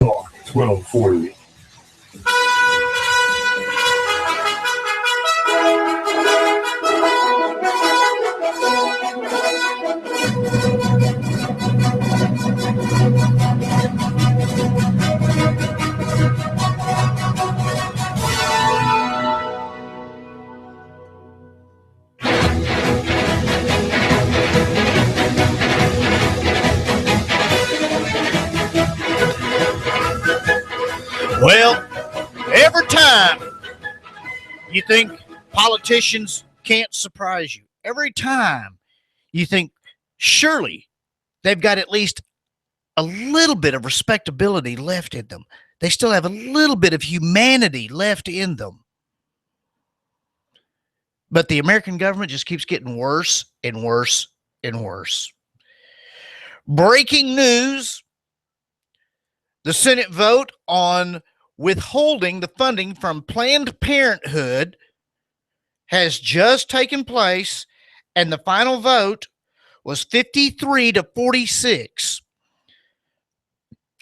1240. Well, every time you think politicians can't surprise you, every time you think surely they've got at least a little bit of respectability left in them, they still have a little bit of humanity left in them. But the American government just keeps getting worse and worse and worse. Breaking news: the Senate vote on withholding the funding from Planned Parenthood has just taken place, and the final vote was 53 to 46.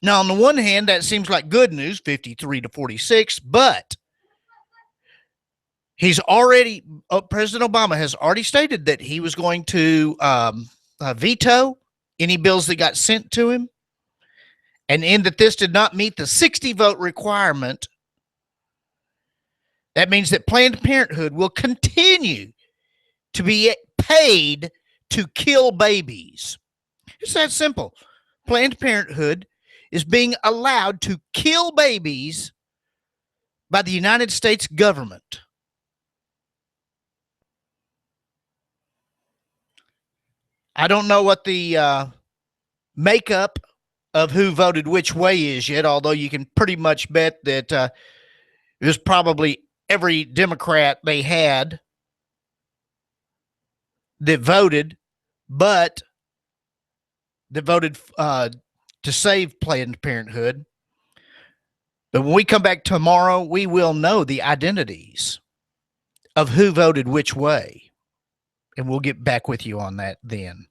Now, on the one hand, that seems like good news, 53 to 46, but President Obama has already stated that he was going to veto any bills that got sent to him. And in that this did not meet the 60 vote requirement, that means that Planned Parenthood will continue to be paid to kill babies. It's that simple. Planned Parenthood is being allowed to kill babies by the United States government. I don't know what the makeup of who voted which way is yet, although you can pretty much bet that it was probably every Democrat they had that voted, but that voted to save Planned Parenthood. But when we come back tomorrow, we will know the identities of who voted which way, and we'll get back with you on that then.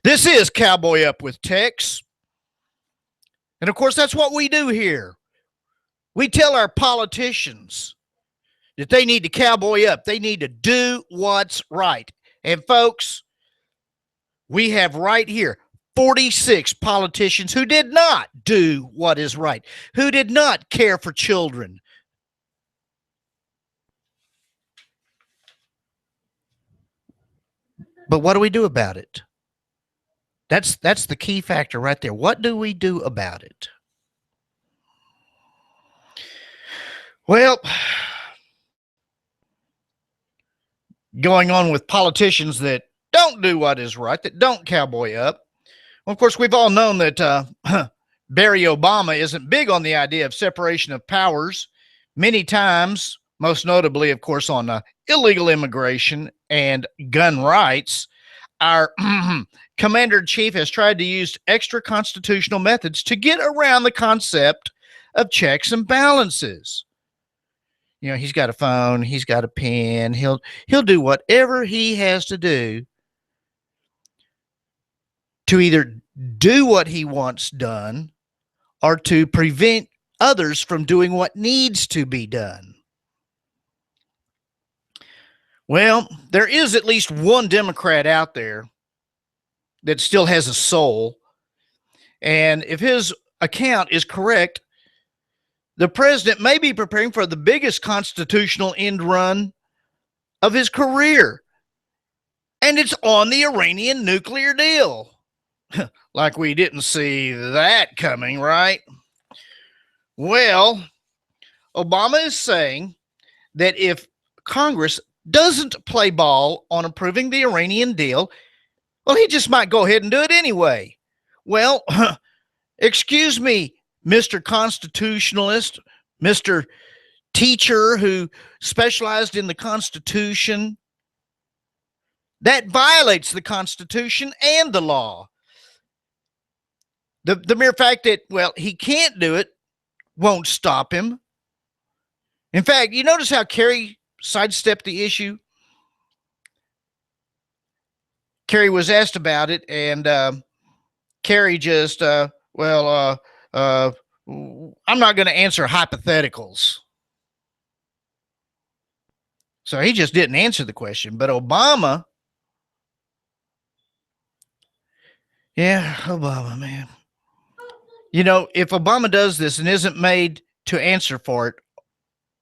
This is Cowboy Up with Tex. And of course, that's what we do here. We tell our politicians that they need to cowboy up. They need to do what's right. And folks, we have right here 46 politicians who did not do what is right, who did not care for children. But what do we do about it? That's the key factor right there. What do we do about it? Well, going on with politicians that don't do what is right, that don't cowboy up. Well, of course, we've all known that Barry Obama isn't big on the idea of separation of powers. Many times, most notably, of course, on illegal immigration and gun rights, our commander-in-chief has tried to use extra constitutional methods to get around the concept of checks and balances. You know, he's got a phone, he's got a pen, he'll do whatever he has to do to either do what he wants done or to prevent others from doing what needs to be done. Well, there is at least one Democrat out there that still has a soul. And if his account is correct, the president may be preparing for the biggest constitutional end run of his career. And it's on the Iranian nuclear deal. Like we didn't see that coming, right? Well, Obama is saying that if Congress doesn't play ball on approving the Iranian deal, well, he just might go ahead and do it anyway. Well, excuse me, Mr. Constitutionalist, Mr. Teacher who specialized in the Constitution. That violates the Constitution and the law. The mere fact that, well, he can't do it won't stop him. In fact, you notice how Kerry sidestepped the issue? Kerry was asked about it, and Kerry just, I'm not going to answer hypotheticals. So he just didn't answer the question. But Obama, yeah, Obama, man. You know, if Obama does this and isn't made to answer for it,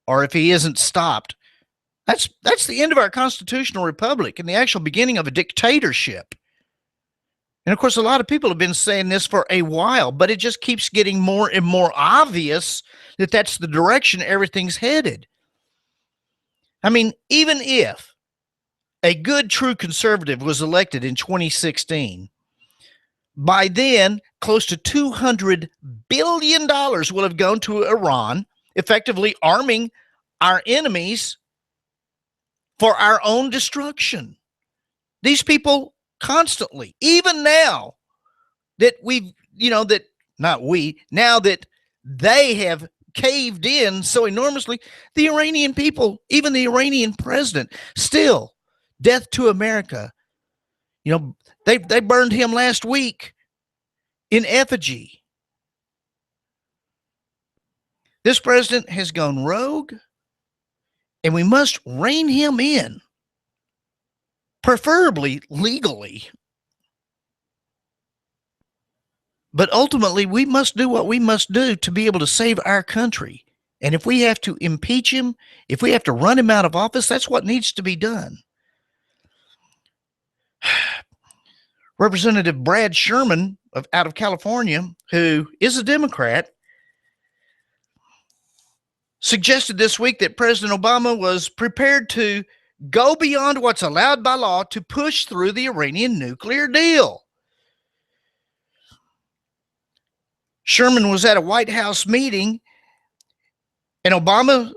or if he isn't stopped, that's the end of our constitutional republic and the actual beginning of a dictatorship. And of course, a lot of people have been saying this for a while, but it just keeps getting more and more obvious that that's the direction everything's headed. I mean, even if a good, true conservative was elected in 2016, by then, close to $200 billion will have gone to Iran, effectively arming our enemies for our own destruction. These people constantly, even now that we've, that not we, now that they have caved in so enormously, the Iranian people, even the Iranian president, still death to America. They burned him last week in effigy. This president has gone rogue, and we must rein him in, preferably legally. But ultimately, we must do what we must do to be able to save our country. And if we have to impeach him, if we have to run him out of office, that's what needs to be done. Representative Brad Sherman out of California, who is a Democrat, suggested this week that President Obama was prepared to go beyond what's allowed by law to push through the Iranian nuclear deal. Sherman was at a White House meeting, and Obama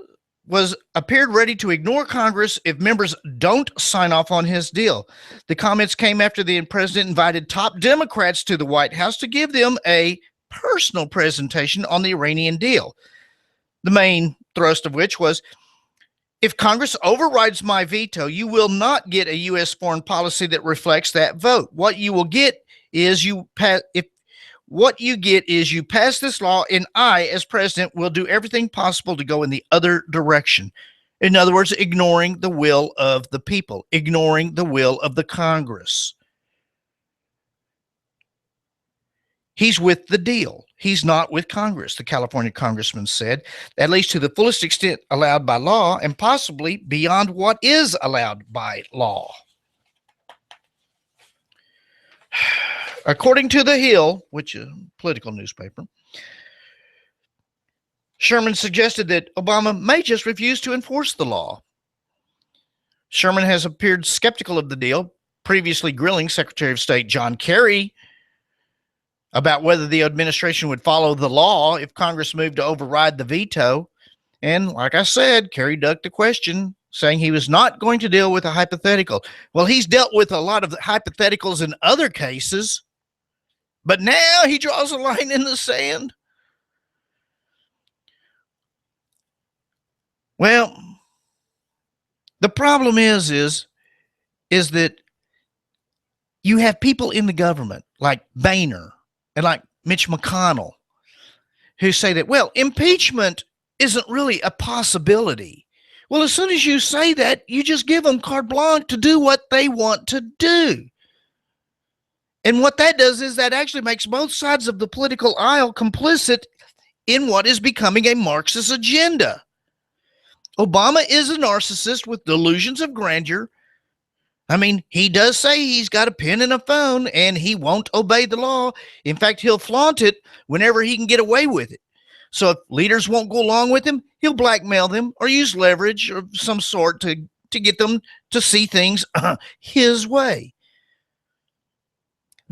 appeared ready to ignore Congress if members don't sign off on his deal. The comments came after the president invited top Democrats to the White House to give them a personal presentation on the Iranian deal. The main thrust of which was, if Congress overrides my veto, you will not get a U.S. foreign policy that reflects that vote. What you will get is you pass this law, and I, as president, will do everything possible to go in the other direction. In other words, ignoring the will of the people, ignoring the will of the Congress. He's with the deal. He's not with Congress, the California congressman said, at least to the fullest extent allowed by law and possibly beyond what is allowed by law. According to The Hill, which is a political newspaper, Sherman suggested that Obama may just refuse to enforce the law. Sherman has appeared skeptical of the deal, previously grilling Secretary of State John Kerry about whether the administration would follow the law if Congress moved to override the veto. And like I said, Kerry ducked the question, saying he was not going to deal with a hypothetical. Well, he's dealt with a lot of hypotheticals in other cases, but now he draws a line in the sand. Well, the problem is that you have people in the government like Boehner and like Mitch McConnell who say that, well, impeachment isn't really a possibility. Well, as soon as you say that, you just give them carte blanche to do what they want to do. And what that does is that actually makes both sides of the political aisle complicit in what is becoming a Marxist agenda. Obama is a narcissist with delusions of grandeur. I mean, he does say he's got a pen and a phone and he won't obey the law. In fact, he'll flaunt it whenever he can get away with it. So if leaders won't go along with him, he'll blackmail them or use leverage of some sort to get them to see things his way.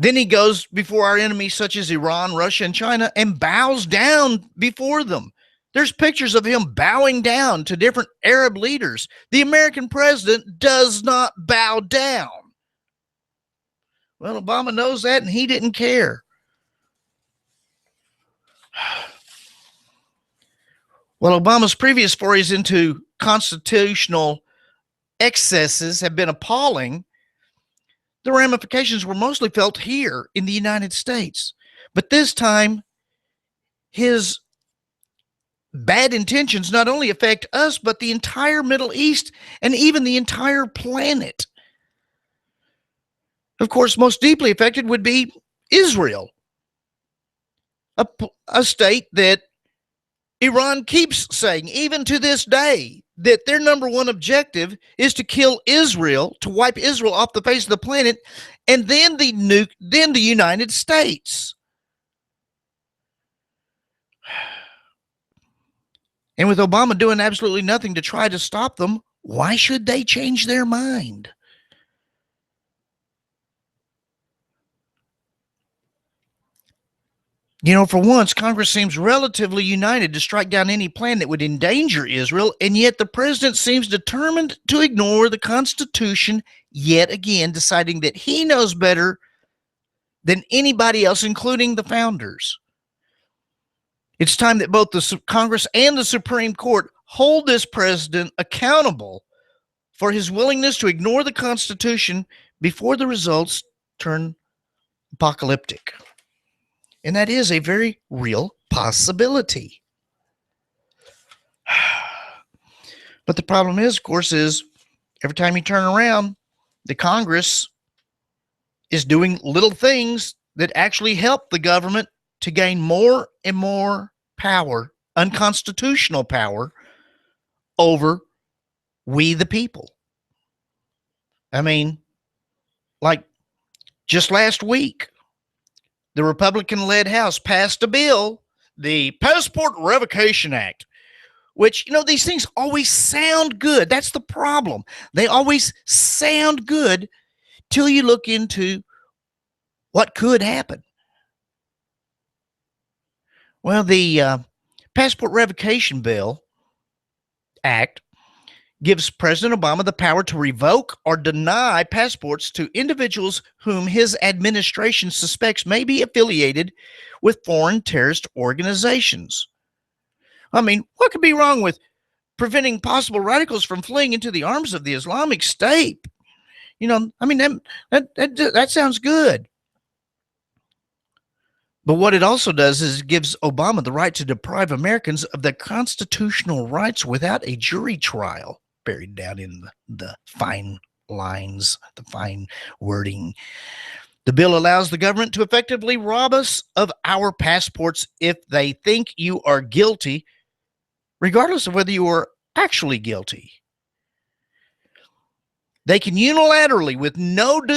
Then he goes before our enemies such as Iran, Russia, and China and bows down before them. There's pictures of him bowing down to different Arab leaders. The American president does not bow down. Well, Obama knows that, and he didn't care. Well, Obama's previous forays into constitutional excesses have been appalling. The ramifications were mostly felt here in the United States. But this time, his bad intentions not only affect us, but the entire Middle East and even the entire planet. Of course, most deeply affected would be Israel, a state that Iran keeps saying, even to this day, that their number one objective is to kill Israel, to wipe Israel off the face of the planet, and then the United States. And with Obama doing absolutely nothing to try to stop them, why should they change their mind? You know, for once, Congress seems relatively united to strike down any plan that would endanger Israel, and yet the president seems determined to ignore the Constitution yet again, deciding that he knows better than anybody else, including the founders. It's time that both the Congress and the Supreme Court hold this president accountable for his willingness to ignore the Constitution before the results turn apocalyptic. And that is a very real possibility. But the problem is, of course, is every time you turn around, the Congress is doing little things that actually help the government to gain more and more power, unconstitutional power, over we the people. I mean, like just last week, the Republican-led House passed a bill, the Passport Revocation Act, which, you know, these things always sound good. That's the problem. They always sound good till you look into what could happen. Well, the Passport Revocation Bill Act gives President Obama the power to revoke or deny passports to individuals whom his administration suspects may be affiliated with foreign terrorist organizations. I mean, what could be wrong with preventing possible radicals from fleeing into the arms of the Islamic State? You know, I mean, that sounds good. But what it also does is it gives Obama the right to deprive Americans of their constitutional rights without a jury trial, buried down in the fine lines, the fine wording. The bill allows the government to effectively rob us of our passports if they think you are guilty, regardless of whether you are actually guilty. They can unilaterally, with no